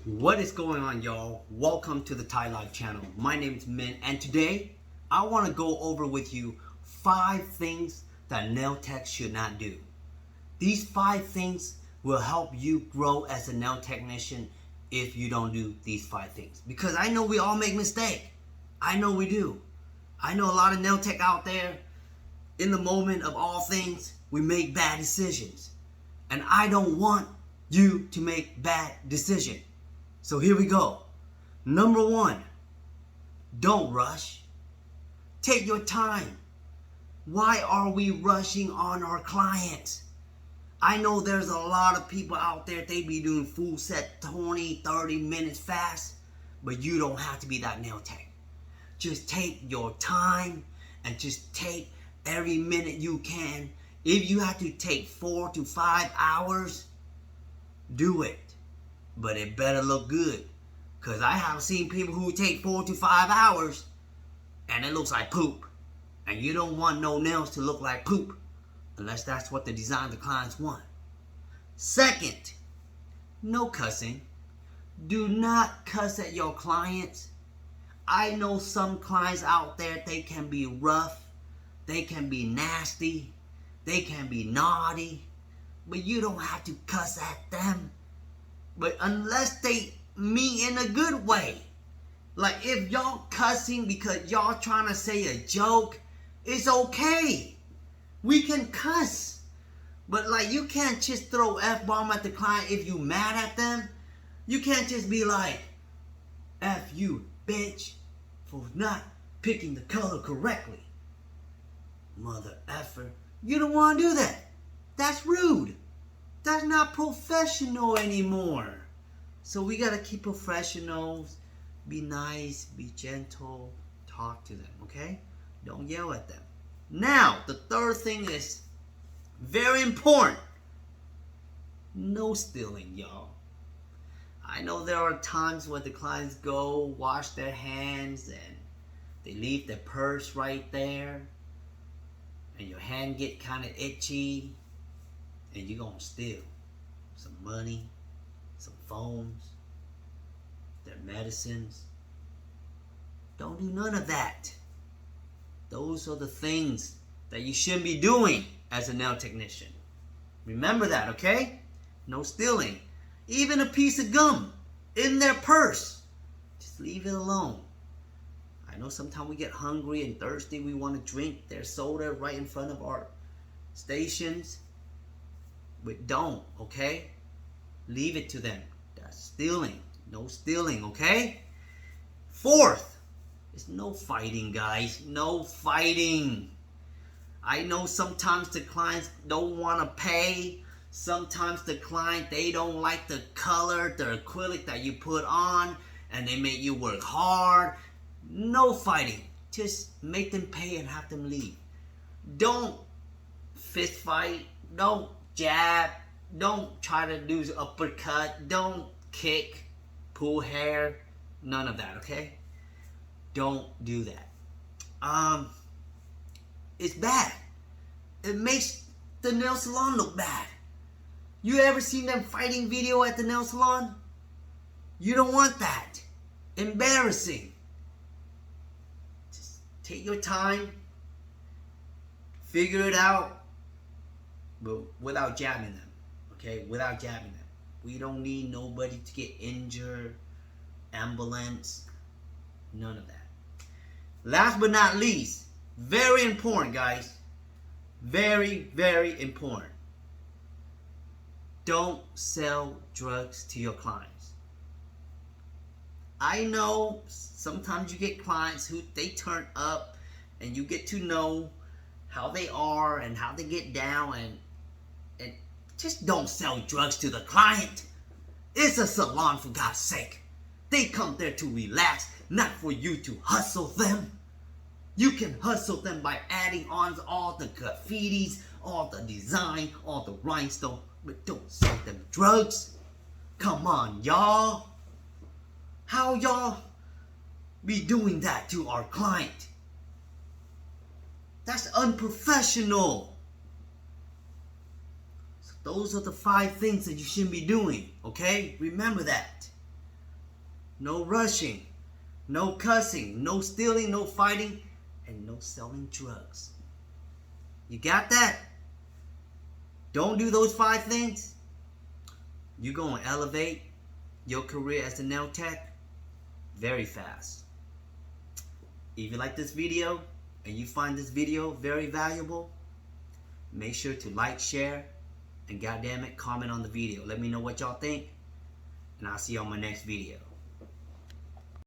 What is going on, y'all? Welcome to the THAI Lyfe Channel. My name is Min, and today I want to go over with you 5 things that nail tech should not do. These 5 things will help you grow as a nail technician if you don't do these 5 things. Because I know we all make mistakes. I know we do. I know a lot of nail tech out there, in the moment of all things, we make bad decisions. And I don't want you to make bad decisions. So here we go. Number 1, don't rush. Take your time. Why are we rushing on our clients? I know there's a lot of people out there, they be doing full set 20, 30 minutes fast, but you don't have to be that nail tech. Just take your time and just take every minute you can. If you have to take 4 to 5 hours, do it. But it better look good. Because I have seen people who take 4 to 5 hours and it looks like poop. And you don't want no nails to look like poop unless that's what the design the clients want. Second, no cussing. Do not cuss at your clients. I know some clients out there, they can be rough, they can be nasty, they can be naughty, but you don't have to cuss at them. But unless they mean in a good way. Like if y'all cussing because y'all trying to say a joke, it's okay. We can cuss. But like you can't just throw F-bomb at the client if you mad at them. You can't just be like, F you, bitch, for not picking the color correctly. Mother effer. You don't want to do that. That's rude. That's not professional anymore. So we gotta keep professionals. Be nice, be gentle, talk to them, okay? Don't yell at them. Now, the third thing is very important. No stealing, y'all. I know there are times when the clients go wash their hands and they leave their purse right there and your hand get kind of itchy and you're gonna steal some money, some phones, their medicines. Don't do none of that. Those are the things that you shouldn't be doing as a nail technician. Remember that, okay? No stealing. Even a piece of gum in their purse, just leave it alone. I know sometimes we get hungry and thirsty. We want to drink their soda right in front of our stations. But don't, okay? Leave it to them. That's stealing. No stealing, okay? Fourth is no fighting, guys. No fighting. I know sometimes the clients don't want to pay. Sometimes the client, they don't like the color, the acrylic that you put on, and they make you work hard. No fighting. Just make them pay and have them leave. Don't fist fight. Don't jab. Don't try to do uppercut. Don't kick, pull hair. None of that, okay? Don't do that. It's bad. It makes the nail salon look bad. You ever seen them fighting video at the nail salon? You don't want that. Embarrassing. Just take your time. Figure it out. But without jabbing them. Okay? Without jabbing them. We don't need nobody to get injured. Ambulance. None of that. Last but not least. Very important, guys. Very, very important. Don't sell drugs to your clients. I know sometimes you get clients who they turn up and you get to know how they are and how they get down and just don't sell drugs to the client. It's a salon, for God's sake. They come there to relax, not for you to hustle them. You can hustle them by adding on all the graffitis, all the design, all the rhinestone, but don't sell them drugs. Come on, y'all. How y'all be doing that to our client? That's unprofessional. So those are the 5 things that you shouldn't be doing, okay? Remember that. no rushing, no cussing, no stealing, no fighting, and no selling drugs. You got that? Don't do those 5 things. You're going to elevate your career as a nail tech very fast. If you like this video and you find this video very valuable, make sure to like, share, and goddamn it, comment on the video. Let me know what y'all think, and I'll see you on my next video.